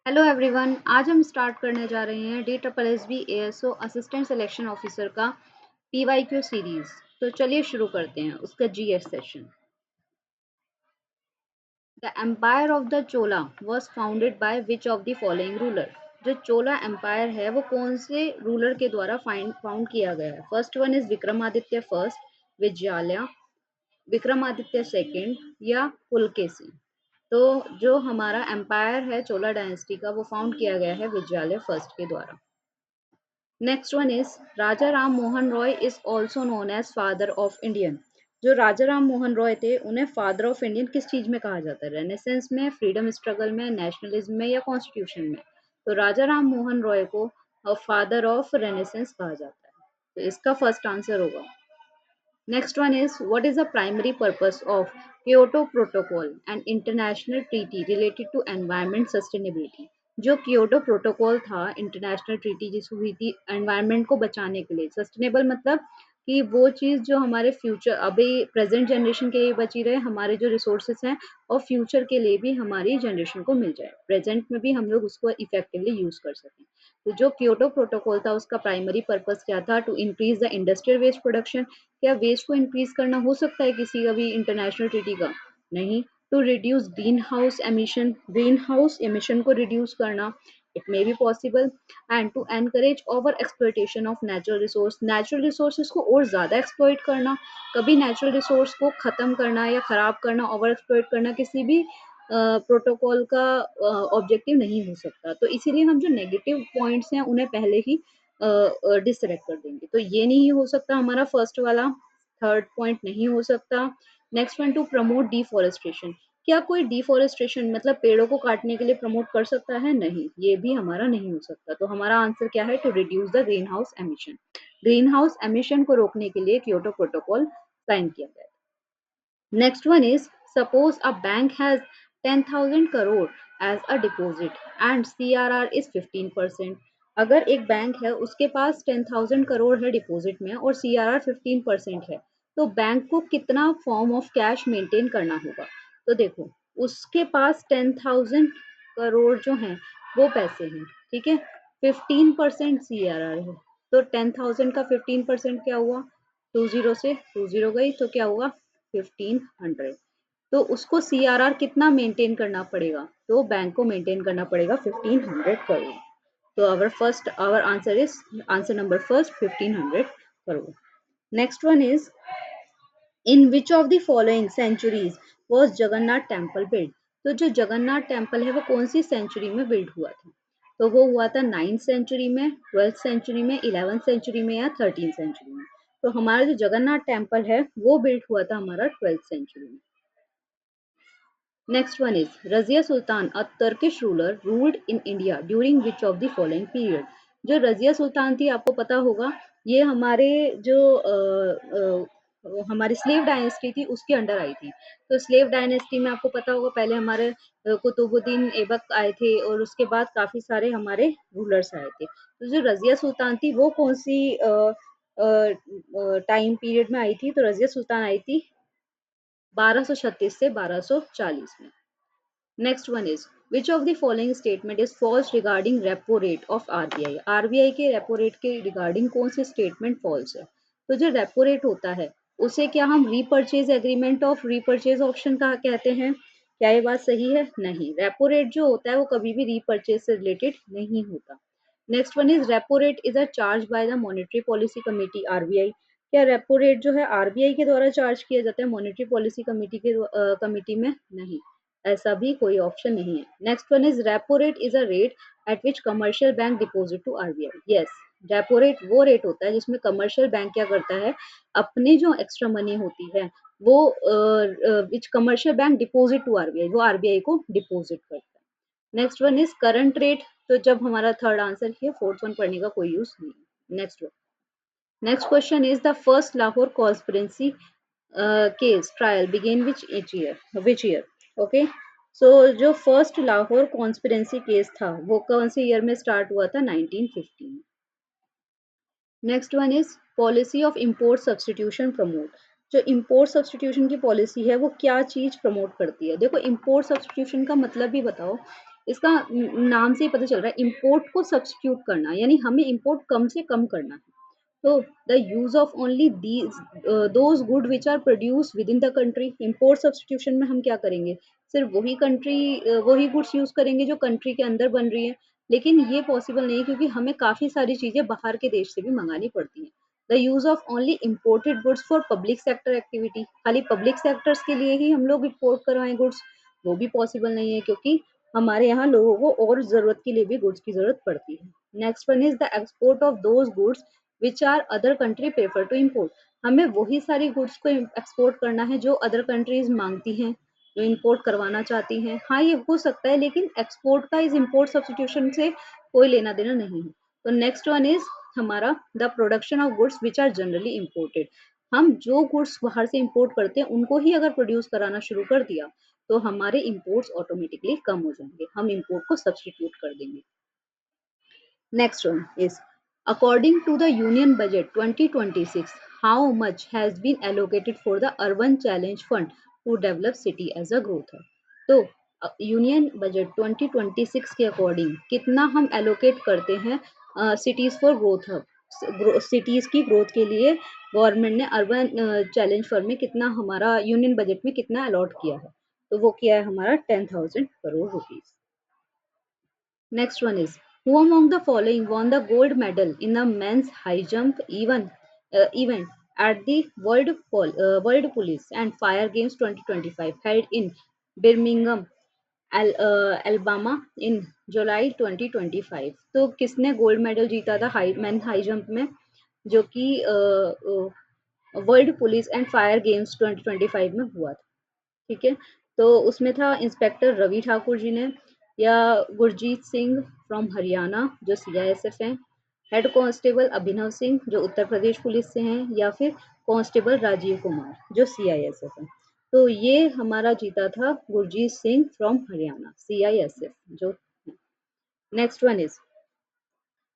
Hello everyone, आज हम start करने जा रहे हैं DSSB ASO assistant selection officer का PYQ सीरीज। तो चलिए शुरू करते हैं उसका GS session. The empire of the Chola was founded by which of the following ruler. जो चोला एम्पायर है वो कौन से रूलर के द्वारा फाउंड किया गया है? First one is Vikramaditya first, Vijayalaya, Vikramaditya second या पुलकेसी। तो जो हमारा एम्पायर है चोला डायनेस्टी का वो फाउंड किया गया है विजयालय फर्स्ट के द्वारा। Next one is Raja Ram Mohan Roy is also known as father of Indian. जो राजा राम मोहन रॉय थे उन्हें फादर ऑफ इंडियन किस चीज में कहा जाता है? रेनेसेंस में, फ्रीडम स्ट्रगल में, नेशनलिज्म में या कॉन्स्टिट्यूशन में? तो राजा राम मोहन रॉय को फादर ऑफ रेनेसेंस कहा जाता है। तो इसका फर्स्ट आंसर होगा। Next one is what is the primary purpose of Kyoto Protocol, an international treaty related to environment sustainability? जो क्योटो प्रोटोकॉल था, इंटरनेशनल ट्रीटी जिस हुई थी एनवायरनमेंट को बचाने के लिए। सस्टेनेबल मतलब कि वो चीज़ जो हमारे फ्यूचर अभी प्रेजेंट जनरेशन के लिए बची रहे, हमारे जो रिसोर्सेस हैं और फ्यूचर के लिए भी हमारी जनरेशन को मिल जाए, प्रेजेंट में भी हम लोग उसको इफेक्टिवली यूज कर सकें। तो जो क्योटो प्रोटोकॉल था उसका प्राइमरी पर्पस क्या था? To increase the industrial waste production. क्या वेस्ट को इंक्रीज करना हो सकता है किसी का भी इंटरनेशनल ट्रीटी का? नहीं। To reduce green house emission को रिड्यूस करना, it may be possible. And to encourage over exploitation of natural resources को और ज्यादा एक्सप्लॉइट करना। कभी नेचुरल रिसोर्स को खत्म करना या खराब करना, ओवर एक्सप्लॉइट करना किसी भी प्रोटोकॉल का ऑब्जेक्टिव नहीं हो सकता। तो इसीलिए हम जो नेगेटिव पॉइंट्स हैं उन्हें पहले ही डिसरेक्ट कर देंगे। तो ये नहीं हो सकता हमारा फर्स्ट वाला, थर्ड पॉइंट नहीं हो सकता। Next one, to promote deforestation. क्या कोई डिफॉरेस्टेशन मतलब पेड़ों को काटने के लिए प्रमोट कर सकता है? नहीं, ये भी हमारा नहीं हो सकता। तो हमारा आंसर क्या है? To reduce the green house emission. Green house emission को रोकने के लिए क्योटो प्रोटोकॉल साइन किया गया। Next one is suppose a bank has 10,000 crore as a deposit and CRR is 15%। अगर एक बैंक है उसके पास 10,000 करोड़ है डिपॉजिट में और CRR 15% है, तो बैंक को कितना फॉर्म ऑफ कैश मेंटेन करना होगा? तो देखो, उसके पास 10,000 करोड़ जो हैं वो पैसे हैं, ठीक है, 15% CRR है। तो 10,000 का 15% क्या हुआ? 20 से 20 गई तो क्या हुआ? 1500। तो उसको CRR कितना मेंटेन करना पड़ेगा? तो बैंक को मेंटेन करना पड़ेगा 1500 करोड़। तो our answer is answer number first 1500 crore. Next one is in which of the following centuries was Jagannath temple build. तो जो जगन्नाथ टेम्पल है वो कौन सी सेंचुरी में बिल्ड हुआ था? तो वो हुआ था 9th सेंचुरी में, 12th सेंचुरी में, 11th सेंचुरी में या 13th सेंचुरी में? तो हमारा जो जगन्नाथ टेम्पल है वो बिल्ड हुआ था हमारा 12th सेंचुरी में। Next one is Razia Sultan a Turkish ruler ruled in India during which of the following period. जो रजिया सुल्तान थी आपको पता होगा, ये हमारे जो हमारी स्लेव डायनेस्टी थी उसके अंडर आई थी। तो स्लेव डायनेस्टी में आपको पता होगा पहले हमारे कुतुबुद्दीन ऐबक आए थे और उसके बाद काफी सारे हमारे रूलर्स आए थे। तो जो रजिया सुल्तान थी वो कौन सी टाइम पीरियड में आई थी? तो रजिया सुल्तान आई थी 1236 से 1240 में। Next one is which of the following statement is false regarding repo rate of RBI. RBI के रेपो रेट के रिगार्डिंग कौन सी स्टेटमेंट फॉल्स है? तो जो रेपो रेट होता है उसे क्या हम repurchase agreement of repurchase option का कहते हैं? क्या ये बात सही है? नहीं, रेपो रेट जो होता है वो कभी भी रीपर्चेज से रिलेटेड नहीं होता। Next one is repo rate is a charge by the monetary policy committee RBI. क्या रेपो रेट जो है आरबीआई के द्वारा चार्ज किया जाता है मॉनेटरी पॉलिसी कमेटी के कमेटी में? नहीं, ऐसा भी कोई ऑप्शन नहीं है। Next one is repo rate is a rate at which commercial bank deposit to RBI. Yes, repo rate वो रेट होता है जिसमें कमर्शियल बैंक क्या करता है, अपनी जो एक्स्ट्रा मनी होती है वो which commercial bank deposit to RBI, वो आरबीआई को डिपोजिट करता है। Next one is current rate. तो जब हमारा थर्ड आंसर है, फोर्थ वन पढ़ने का कोई यूज नहीं। Next one, next question is the first Lahore conspiracy case trial begin which year? Okay, so जो फर्स्ट लाहौर कॉन्स्पिरेंसी केस था वो कौन से ईयर में स्टार्ट हुआ था? 1950 में। Next one is policy of import substitution promote. जो इंपोर्ट सब्सटीट्यूशन की पॉलिसी है वो क्या चीज प्रमोट करती है? देखो, इंपोर्ट सब्सटीट्यूशन का मतलब भी बताओ। इसका नाम से ही पता चल रहा है, इम्पोर्ट को सब्स्टिट्यूट करना, यानी हमें इम्पोर्ट कम से कम करना है। तो the use of only these those good which are produce within the country, import substitution में हम क्या करेंगे, सिर्फ वही कंट्री वही गुड्स यूज करेंगे जो कंट्री के अंदर बन रही है, लेकिन ये पॉसिबल नहीं है क्योंकि हमें काफी सारी चीजें बाहर के देश से भी मंगानी पड़ती हैं। The use of only imported goods for public sector activity, खाली पब्लिक सेक्टर्स के लिए ही हम लोग इम्पोर्ट करवाएं गुड्स, वो भी पॉसिबल नहीं है क्योंकि हमारे यहाँ लोगों को और जरूरत के लिए भी गुड्स की जरूरत पड़ती है। Next one is the export of those goods which are other country prefer to import, हमें वही सारी गुड्स को एक्सपोर्ट करना है जो अदर कंट्रीज मांगती हैं, जो इम्पोर्ट करवाना चाहती हैं। हाँ ये हो सकता है लेकिन एक्सपोर्ट का इस इम्पोर्ट सब्सटीट्यूशन से कोई लेना देना नहीं है। तो नेक्स्ट वन इज हमारा the production of goods which are generally imported, हम जो गुड्स बाहर से इम्पोर्ट करते हैं उनको ही अगर प्रोड्यूस कराना शुरू कर दिया तो हमारे इम्पोर्ट्स ऑटोमेटिकली कम हो जाएंगे, हम इम्पोर्ट को सब्सटीट्यूट कर देंगे। Next one is according to the Union Budget 2026, how much has been allocated for the Urban Challenge Fund to develop city as a growth hub? तो यूनियन बजट 2026 के according कितना हम एलोकेट करते हैं cities for growth hub, cities की growth के लिए government ने अर्बन चैलेंज फंड में कितना हमारा यूनियन बजट में कितना अलॉट किया है, तो वो किया है हमारा 10,000 crore rupees. Next one is who among the following won the gold medal in the men's high jump event at the World Police and Fire Games 2025 held in Birmingham, Alabama in July 2025। तो किसने gold medal जीता था man high jump में, जो कि world police and fire games 2025 में हुआ था। ठीक है, तो उसमें था इंस्पेक्टर रवि ठाकुर जी ने, या गुरजीत सिंह फ्रॉम हरियाणा जो सीआईएसएफ हैं, हेड कांस्टेबल अभिनव सिंह जो उत्तर प्रदेश पुलिस से हैं, या फिर कांस्टेबल राजीव कुमार जो सीआईएसएफ हैं। तो ये हमारा जीता था गुरजीत सिंह फ्रॉम हरियाणा सीआईएसएफ जो। Next one is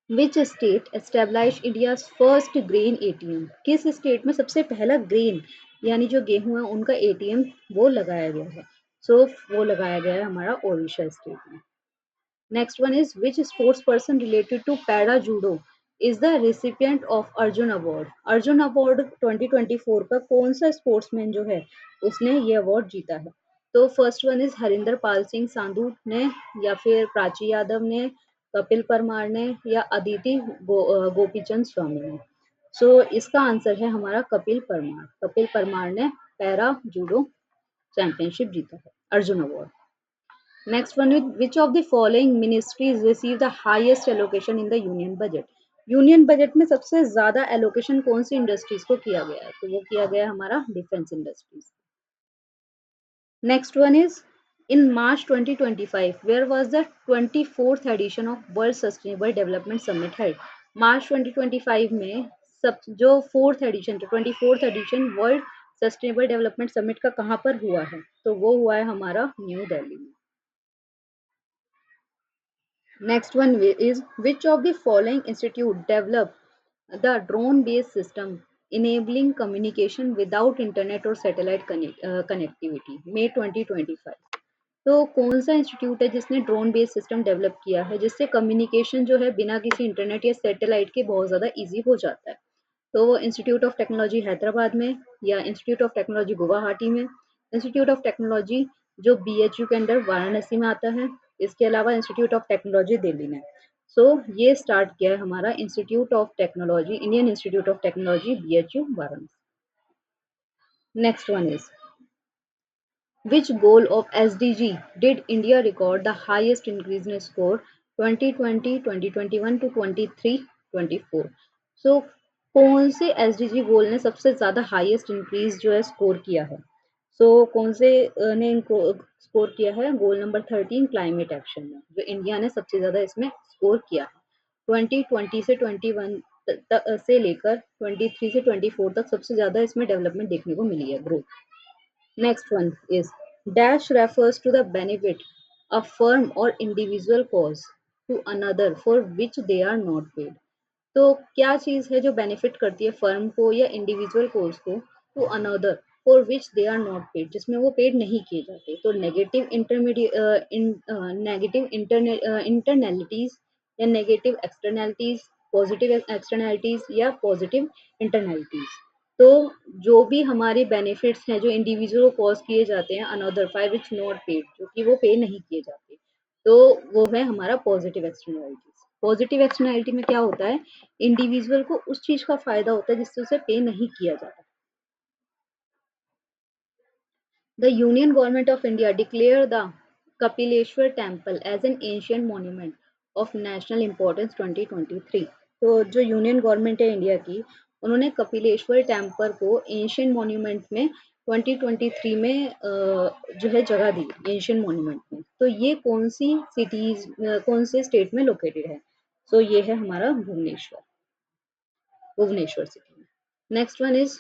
which state establish India first grain ATM, किस स्टेट में सबसे पहला ग्रेन यानी जो गेहूं है उनका एटीएम वो लगाया गया है, सो वो लगाया गया है हमारा ओडिशा स्टेट में। Next one is which sports person related to para judo is the recipient of Arjun award, Arjun award 2024 का कौन सा स्पोर्ट्समैन जो है उसने ये अवार्ड जीता है। तो first one is Harinder Pal Singh Sandhu ने, या फिर प्राची यादव ने, कपिल परमार ने, या अदिति गोपीचंद स्वामी ने। सो इसका आंसर है हमारा कपिल परमार, कपिल परमार ने पैरा जूडो चैंपियनशिप जीता है, Arjun award. Next one, with which of the following ministries receive the highest allocation in the union budget? Union budget में सबसे ज्यादा एलोकेशन कौन सी इंडस्ट्रीज को किया गया है, तो वो किया गया हमारा defence industries. Next one is in March 2025 where was the 24th edition of World Sustainable Development Summit held, मार्च 2025 में सब जो fourth edition 24th edition World Sustainable Development Summit का कहाँ पर हुआ है, तो वो हुआ है हमारा न्यू दिल्ली में। Next one is which of the following institute developed the drone-based system enabling communication without internet or satellite connectivity? May 2025। तो कौन सा इंस्टीट्यूट है जिसने ड्रोन बेस्ड सिस्टम डेवलप किया है जिससे कम्युनिकेशन जो है बिना किसी इंटरनेट या सैटेलाइट के बहुत ज़्यादा इजी हो जाता है? तो वो इंस्टीट्यूट ऑफ टेक्नोलॉजी हैदराबाद में, या इंस्टीट्यूट ऑफ टेक्नोलॉजी गुवाहाटी में, इंस्टीट्यूट ऑफ टेक्नोलॉजी जो बीएचयू के अंडर वाराणसी में आता है, इसके अलावा इंस्टीट्यूट ऑफ टेक्नोलॉजी दिल्ली में। सो ये स्टार्ट किया है हमारा institute of technology, Indian institute of technology BHU Varanasi. Next one is which goal of SDG did India record the highest increase in score 2020, 2021 to 23, 24? So कौन से SDG गोल ने सबसे ज्यादा हाईएस्ट इंक्रीज जो है स्कोर किया है? कौन से ने स्कोर किया है? गोल नंबर 13 क्लाइमेट एक्शन में, जो इंडिया ने सबसे ज्यादा इसमें स्कोर किया है। 2020 से 21 से लेकर 23 से 24 तक सबसे ज्यादा इसमें डेवलपमेंट देखने को मिली है, growth. Next one is dash refers to the benefit a firm or individual cause to another for which they are not paid। तो क्या चीज है जो बेनिफिट करती है फर्म को या इंडिविजुअल कोर्स को to another, for which they are not paid, जिसमें वो पेड नहीं किए जाते। तो नेगेटिव नेगेटिव इंटरनैलिटीज या नेगेटिव एक्सटर्नैलिटीज, पॉजिटिव एक्सटर्नैलिटीज या पॉजिटिव इंटरनैलिटीज। तो जो भी हमारे बेनिफिट्स हैं जो इंडिविजुअल को कॉज किए जाते हैं another five which not paid, जो कि वो पे नहीं किए जाते, तो वो है हमारा पॉजिटिव एक्सटर्नैलिटीज। पॉजिटिव एक्सटर्नैलिटी में क्या होता है, इंडिविजुअल को उस चीज का फायदा होता है जिससे उसे पे नहीं किया जाता। The Union Government of India declared the Kapileshwar Temple as an ancient monument of national importance 2023। तो जो यूनियन गवर्नमेंट है इंडिया की, उन्होंने कपिलेश्वर टेम्पल को एंशियंट मॉन्यूमेंट में 2023 में जो है जगह दी, एंशियंट मॉन्यूमेंट में। तो ये कौन सी सिटीज, कौन से स्टेट में लोकेटेड है? तो ये है हमारा भुवनेश्वर, भुवनेश्वर सिटी में। Next one is,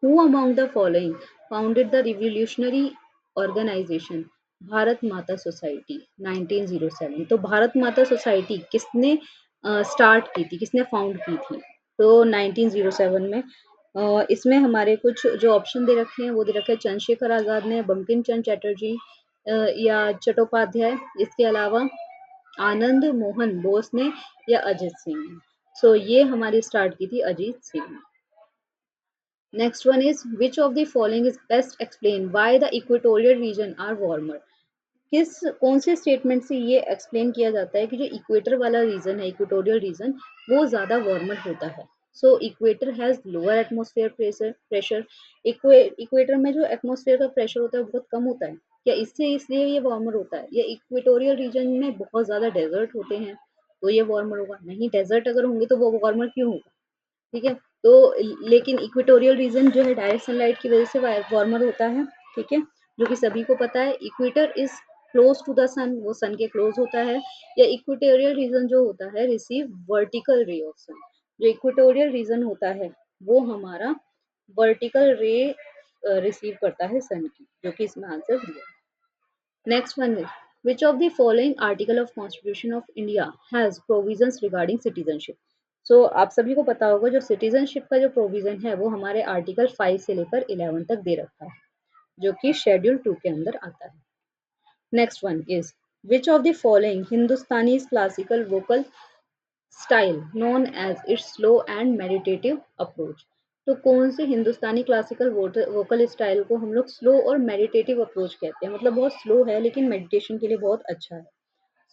who among the following founded the revolutionary organization Bharat Mata society 1907। तो भारत माता सोसाइटी किसने स्टार्ट की थी, किसने फाउंड की थी? तो 1907 में। इसमें हमारे कुछ जो ऑप्शन दे रखे हैं वो दे रखे हैं, चंद्रशेखर आजाद ने, बंकिम चंद्र चटर्जी या चट्टोपाध्याय, इसके अलावा आनंद मोहन बोस ने या अजित सिंह ने। सो ये हमारी स्टार्ट की थी अजीत सिंह ने। Next one is, which of the following is best explain why the equatorial region are warmer. किस, कौन से स्टेटमेंट से ये एक्सप्लेन किया जाता है कि जो इक्वेटर वाला रीजन है, इक्वेटोरियल रीजन, वो ज्यादा वार्मर होता है? So equator has lower atmosphere pressure. Equator में जो एटमॉस्फेयर का प्रेशर होता है वो बहुत कम होता है क्या, इससे इसलिए ये वार्मर होता है? या इक्वेटोरियल रीजन में बहुत ज्यादा डेजर्ट होते हैं तो ये वार्मर होगा? नहीं, डेजर्ट अगर होंगे तो वो वार्मर क्यों होगा? ठीक है। तो लेकिन इक्वेटोरियल रीजन जो है डायरेक्ट सनलाइट की वजह से वार्मर होता है। ठीक है, जो कि सभी को पता है। Equator is close to the sun, वो सन के क्लोज होता है। या इक्वेटोरियल रीजन जो होता है रिसीव वर्टिकल रे ऑफ सन, जो इक्वेटोरियल रीजन होता है वो हमारा वर्टिकल रे रिसीव करता है सन की, जो कि इसमें आंसर दिया है। Next one is, which of the following article of Constitution of India has provisions regarding citizenship? So आप सभी को पता होगा जो सिटीजनशिप का जो प्रोविजन है वो हमारे आर्टिकल 5 से लेकर 11 तक दे रखा है, जो कि शेड्यूल 2 के अंदर आता है। Next one is, which of the following Hindustani classical vocal style known as its slow and meditative approach. तो कौन से हिंदुस्तानी क्लासिकल वोकल स्टाइल को हम लोग स्लो और मेडिटेटिव अप्रोच कहते हैं, मतलब बहुत स्लो है लेकिन मेडिटेशन के लिए बहुत अच्छा है?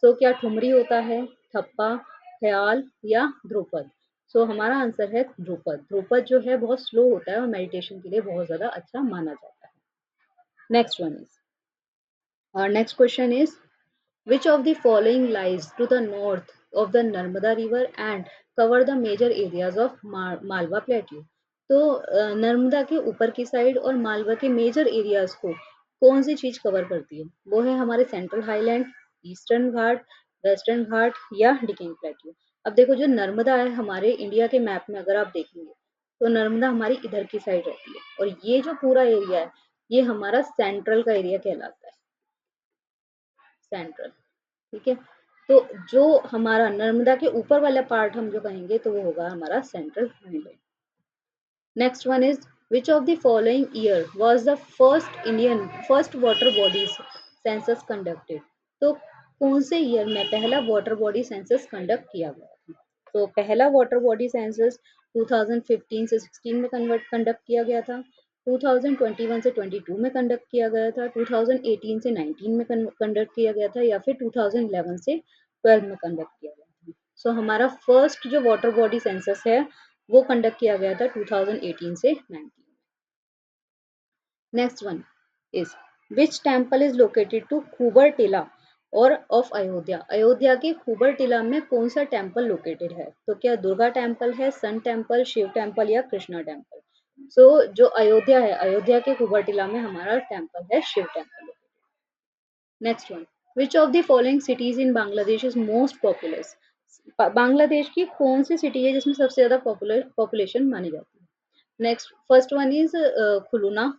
सो क्या ठुमरी होता है, थप्पा, ख्याल या ध्रुपद? सो हमारा आंसर है ध्रुपद। ध्रुपद जो है बहुत स्लो होता है और मेडिटेशन के लिए बहुत ज्यादा अच्छा माना जाता है। नेक्स्ट वन इज, और next question is, which of the following lies to the north of the Narmada river and cover the major areas of Malwa Plateau? तो नर्मदा के ऊपर की साइड और मालवा के मेजर एरियाज को कौन सी चीज कवर करती है? वो है हमारे सेंट्रल हाईलैंड, ईस्टर्न घाट, वेस्टर्न घाट या डिकिंग प्लेट्यू। अब देखो जो नर्मदा है हमारे इंडिया के मैप में अगर आप देखेंगे तो नर्मदा हमारी इधर की साइड रहती है, और ये जो पूरा एरिया है ये हमारा सेंट्रल का एरिया कहलाता है, सेंट्रल। ठीक है, तो जो हमारा नर्मदा के ऊपर वाला पार्ट हम जो कहेंगे तो वो होगा हमारा central highland. Next one is, which of the following year was the first water bodies census conducted? तो कौन से ईयर में पहला वाटर बॉडी सेंसस कंडक्ट किया गया था? तो पहला वाटर बॉडी सेंसस 2015 से 16 में कंडक्ट किया गया था, 2021 से 22 में कंडक्ट किया गया था, 2018 से 19 में कंडक्ट किया गया था, या फिर 2011 से 12 में कंडक्ट किया गया था? सो हमारा फर्स्ट जो वाटर बॉडी सेंसस है वो कंडक्ट किया गया था 2018 से 19। Next one is, which temple is located to Kuber Tila और ऑफ अयोध्या? अयोध्या के खूबर टिला में कौन सा टेम्पल लोकेटेड है? तो क्या दुर्गा टेम्पल है, सन टेम्पल, शिव टेम्पल या कृष्णा टेम्पल? सो जो अयोध्या है, अयोध्या के खूबर टिला में हमारा टेम्पल है Shiva temple. Next one, which of the following cities in Bangladesh is most populous? Bangladesh की कौन सी सिटी है जिसमें सबसे ज्यादा पॉपुलेशन मानी जाती है? Next, first one is Khulna,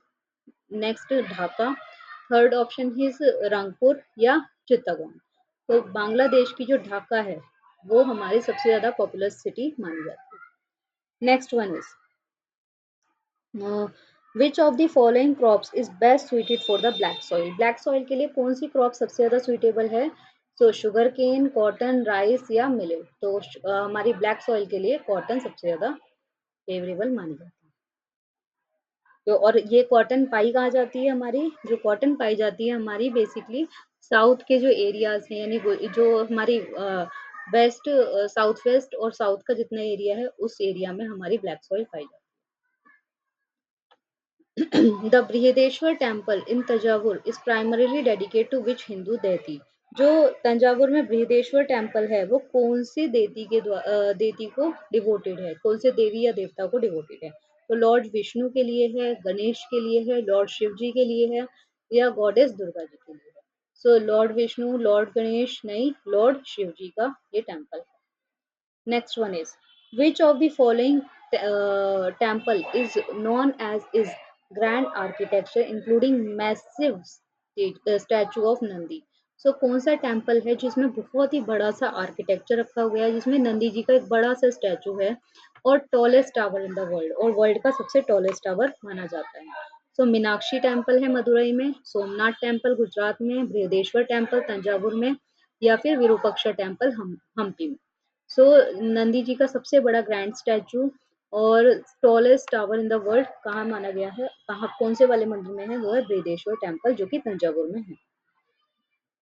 next Dhaka, third option is Rangpur या चित्तगोंग। तो बांग्लादेश की जो ढाका है वो हमारी सबसे ज्यादा पॉपुलर सिटी मानी जाती है। Next one is, which of the following crops is best suited for the black soil? Black soil के लिए कौन सी क्रॉप सबसे ज्यादा सुइटेबल है? So sugar cane, cotton, rice या मिलेट? तो हमारी ब्लैक सॉइल के लिए कॉटन सबसे ज्यादा फेवरेबल मानी जाती है। तो और ये कॉटन पाई कहाँ जाती है? हमारी जो कॉटन पाई जाती है हमारी बेसिकली साउथ के जो एरियाज हैं, यानी जो हमारी वेस्ट, साउथ वेस्ट और साउथ का जितना एरिया है उस एरिया में हमारी ब्लैक सॉइल पाई जाती है। The Brihadeeswara temple in Thanjavur is primarily dedicate to which Hindu deity? जो तंजावुर में बृहदेश्वर टेम्पल है वो कौन सी देती को डिवोटेड है, कौन से देवी या देवता को डिवोटेड है? तो लॉर्ड विष्णु के लिए है, गणेश के लिए है, लॉर्ड शिव जी के लिए है या गॉडेस दुर्गा जी के लिए है? सो लॉर्ड विष्णु, लॉर्ड गणेश नहीं, लॉर्ड शिव जी का ये टेम्पल है। Next one is, which of the following temple is known as is grand architecture including massive statue of Nandi? So कौन सा टेम्पल है जिसमें बहुत ही बड़ा सा आर्किटेक्चर रखा हुआ है, जिसमें नंदी जी का एक बड़ा सा स्टैचू है और tallest tower in the world, और वर्ल्ड का सबसे टॉलेस्ट टावर माना जाता है? सो मीनाक्षी टेम्पल है मदुरई में, सोमनाथ टेम्पल गुजरात में, बृहदेश्वर टेम्पल तंजावुर में या फिर विरूपाक्षा टेम्पल हम्पी में? सो नंदी जी का सबसे बड़ा ग्रैंड स्टैचू और tallest tower in the world कहाँ माना गया है, कहाँ कौन से वाले मंदिर में है? वो है बृहदेश्वर टेम्पल जो कि तंजावुर में है।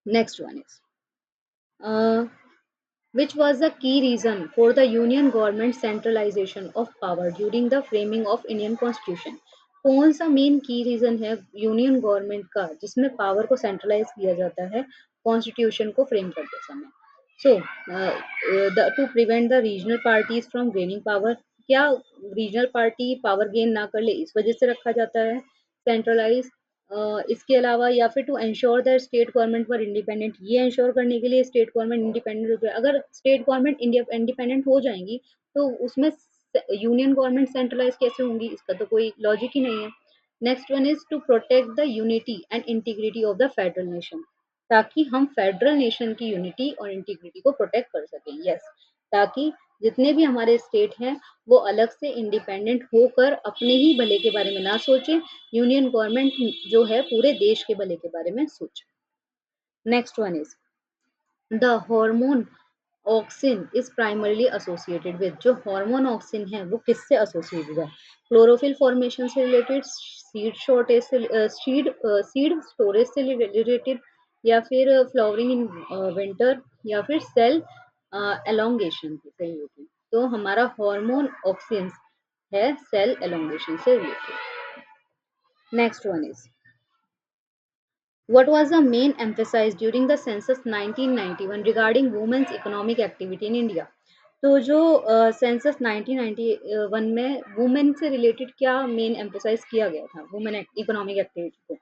Next one is, which was the key reason for the Union government centralization of power during the framing of Indian Constitution? कौन सा मेन की रीजन है यूनियन गवर्नमेंट का जिसमें पावर को सेंट्रलाइज किया जाता है कॉन्स्टिट्यूशन को फ्रेम करते समय? So to prevent the regional parties from gaining power, क्या रीजनल पार्टी पावर गेन ना कर ले इस वजह से रखा जाता है सेंट्रलाइज? इसके अलावा या फिर to ensure that state government पर इंडिपेंडेंट, ये इंश्योर करने के लिए स्टेट गवर्नमेंट इंडिपेंडेंट हो जाए। अगर स्टेट गवर्नमेंट इंडिपेंडेंट हो जाएंगी तो उसमें यूनियन गवर्नमेंट सेंट्रलाइज कैसे होंगी? इसका तो कोई लॉजिक ही नहीं है। Next one is to protect the unity and integrity of the federal nation, ताकि हम फेडरल नेशन की यूनिटी और इंटीग्रिटी को प्रोटेक्ट कर सकें। यस, ताकि जितने भी हमारे स्टेट हैं वो अलग से इंडिपेंडेंट होकर अपने ही भले के बारे में ना सोचें, यूनियन गवर्नमेंट जो है पूरे देश के भले के बारे में सोचे। Next one is, the hormone auxin is primarily associated with, जो हार्मोन ऑक्सिन है वो किससे एसोसिएटेड है? क्लोरोफिल फॉर्मेशन से रिलेटेड, सीड शॉर्टेज से, सीड स्टोरेज से रिलेटेड या फिर फ्लावरिंग इन विंटर या फिर सेल एलोंगेशन से रिलेटेड? तो हमारा हार्मोन ऑक्सिन है सेल एलोंगेशन से related. Next one is, what was the main emphasis during the census 1991 regarding women's economic activity in India? तो जो सेंसस 1991 में वुमेन से रिलेटेड क्या मेन एम्फोसाइज किया गया था वुमेन इकोनॉमिक एक्टिविटी को?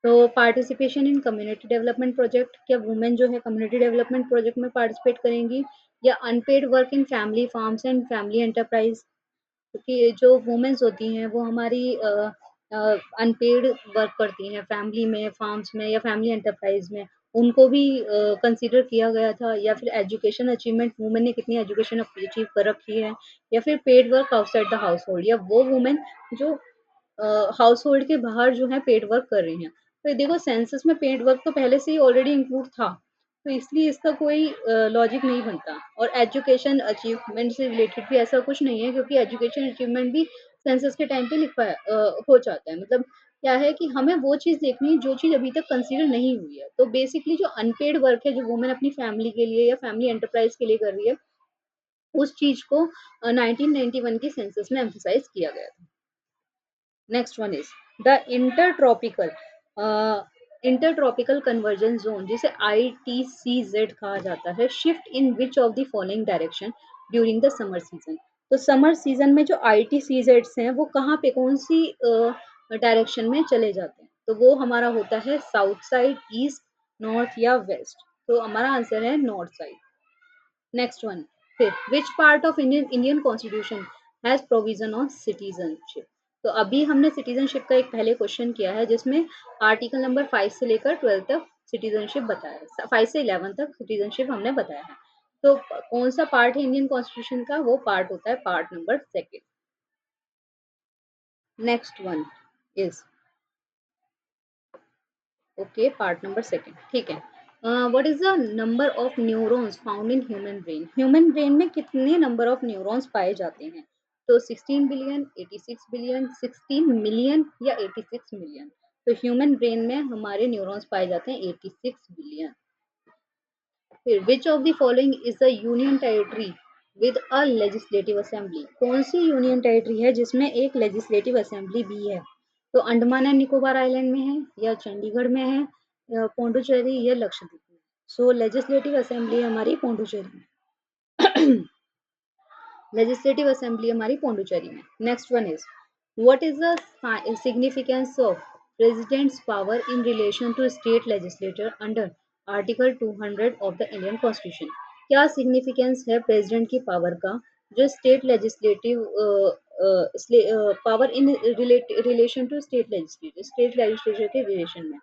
तो participation in community development project, क्या वुमेन जो है कम्युनिटी डेवलपमेंट प्रोजेक्ट में पार्टिसिपेट करेंगी? या unpaid work in family farms and family enterprise, क्योंकि जो वुमेन्स होती हैं वो हमारी अनपेड वर्क करती हैं फैमिली में, फार्म्स में या फैमिली एंटरप्राइज में, उनको भी कंसीडर किया गया था? या फिर एजुकेशन अचीवमेंट, वुमेन ने कितनी एजुकेशन अचीव कर रखी है? या फिर paid work outside the house hold, या वो वुमेन जो हाउस होल्ड के बाहर जो है पेड वर्क कर रही हैं? तो देखो सेंसस में पेड वर्क तो पहले से ही ऑलरेडी इंक्लूड था, तो इसलिए इसका कोई लॉजिक नहीं बनता। और एजुकेशन अचीवमेंट से रिलेटेड भी ऐसा कुछ नहीं है, क्योंकि एजुकेशन अचीवमेंट भी सेंसस के टाइम पे लिखा हो जाता है। मतलब क्या है कि हमें वो चीज़ देखनी है जो चीज़ अभी तक कंसीडर नहीं हुई है। तो बेसिकली जो अनपेड वर्क है जो वुमेन अपनी फैमिली के लिए या फैमिली एंटरप्राइज के लिए कर रही है, उस चीज़ को 1991 की सेंसस में एम्फसाइज किया गया था। Next one is, the intertropical conversion zone जिसे ITCZ कहा जाता है, shift in which of the following direction during the summer season? तो समर सीजन में जो ITCZ हैं वो कहाँ पे कौन सी डायरेक्शन में चले जाते हैं? तो वो हमारा होता है साउथ साइड, ईस्ट, नॉर्थ या वेस्ट। तो हमारा आंसर है नॉर्थ साइड। नेक्स्ट वन, फिर which part of Indian constitution has provision on citizenship? तो अभी हमने सिटीजनशिप का एक पहले क्वेश्चन किया है जिसमें आर्टिकल नंबर 5 से लेकर 12 तक सिटीजनशिप बताया है, 5 से 11 तक सिटीजनशिप हमने बताया है। तो कौन सा पार्ट है इंडियन कॉन्स्टिट्यूशन का? वो पार्ट होता है part number 2। Next one is okay, part number second, ठीक है। What is the number of neurons found in human brain? Human brain में कितने नंबर ऑफ न्यूरॉन्स पाए जाते हैं? तो 16 बिलियन, 86 बिलियन, 16 मिलियन या 86 मिलियन? तो ह्यूमन ब्रेन में हमारे न्यूरॉन्स पाए जाते हैं 86 बिलियन। फिर विच of the following is the union territory with a legislative assembly? कौन सी यूनियन टेरिटरी है जिसमें एक लेजिस्लेटिव असेंबली भी है? तो अंडमान एंड निकोबार आइलैंड में है, या चंडीगढ़ में है, या पौंडुचेरी, या लक्षद्वीप में? सो लेजिस्लेटिव असेंबली हमारी पौंडुचेरी में। लेजिस्लेटिव असेंबली हमारी पौंडुचेरी में। Next one is what is the significance of president's power in relation to state legislator under article 200 of the Indian constitution? क्या सिग्निफिकेंस है प्रेसिडेंट की पावर का जो state legislative power in relation to state legislature के relation में,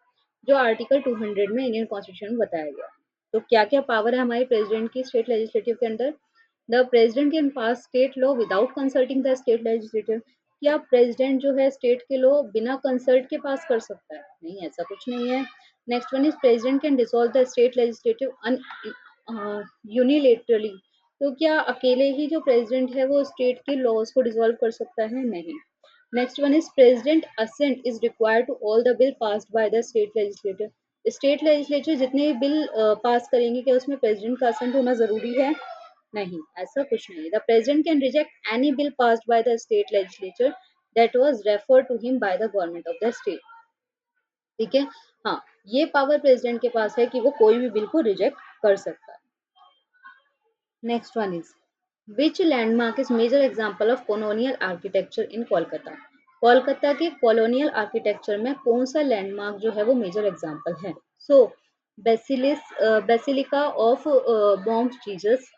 जो article 200 में Indian constitution में बताया गया? तो क्या क्या पावर है हमारे प्रेसिडेंट की स्टेट लेजिस्लेटिव के अंदर? The president can pass state law without consulting the state legislator? क्या प्रेसिडेंट जो है स्टेट के लॉ बिना कंसल्ट के पास कर सकता है? नहीं, ऐसा कुछ नहीं है। Next one is president can dissolve the state legislative unilaterally? तो क्या अकेले ही जो प्रेसिडेंट है वो स्टेट के लॉज को डिसॉल्व कर सकता है? नहीं। Next one is president assent is required to all the bill passed by the state legislator? State legislature जितने बिल पास करेंगे क्या उसमें प्रेसिडेंट का असेंट होना जरूरी है? नहीं, ऐसा कुछ नहीं। The president can reject any bill passed by the state legislature that was referred to him by the government of the state. ठीक है, हाँ, ये पावर प्रेसिडेंट के पास है कि वो कोई भी बिल को रिजेक्ट कर सकता है। Next one is which landmark is major example of colonial architecture in Kolkata? Kolkata के कॉलोनियल आर्किटेक्चर में कौन सा लैंडमार्क जो है वो मेजर एग्जांपल है? So Basilica of Bom Jesus.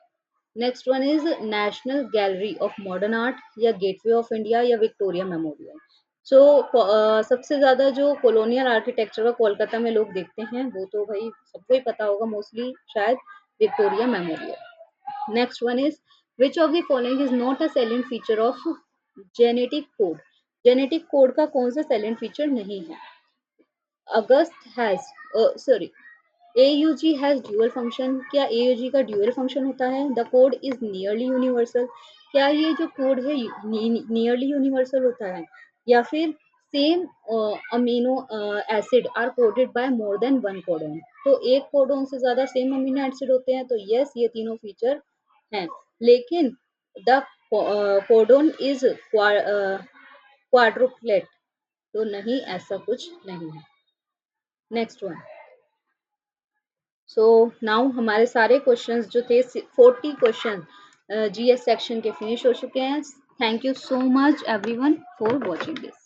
Next one is National Gallery of Modern Art, या गेटवे ऑफ इंडिया, या विक्टोरिया मेमोरियल? सो सबसे ज्यादा जो कॉलोनियल आर्किटेक्चर का कोलकाता में लोग देखते हैं वो तो भाई सबको ही पता होगा मोस्टली, शायद Victoria Memorial. Next one is which of the following is not a salient feature of genetic code? Genetic code का कौन सा सेलेंट फीचर नहीं है? August has sorry AUG has dual function? क्या AUG का ड्यूअल फंक्शन होता है? The code is nearly universal? क्या ये जो कोड है नियरली यूनिवर्सल होता है? या फिर same amino acid are coded by more than one codon? तो एक कोडोन से ज्यादा सेम अमीनो एसिड होते हैं, तो यस, ये तीनों फीचर हैं। लेकिन द कोडोन इज क्वाड्रुप्लेट, तो नहीं, ऐसा कुछ नहीं है। Next one. सो नाउ हमारे सारे क्वेश्चंस जो थे 40 क्वेश्चन GS सेक्शन के फिनिश हो चुके हैं। Thank you so much everyone for watching this.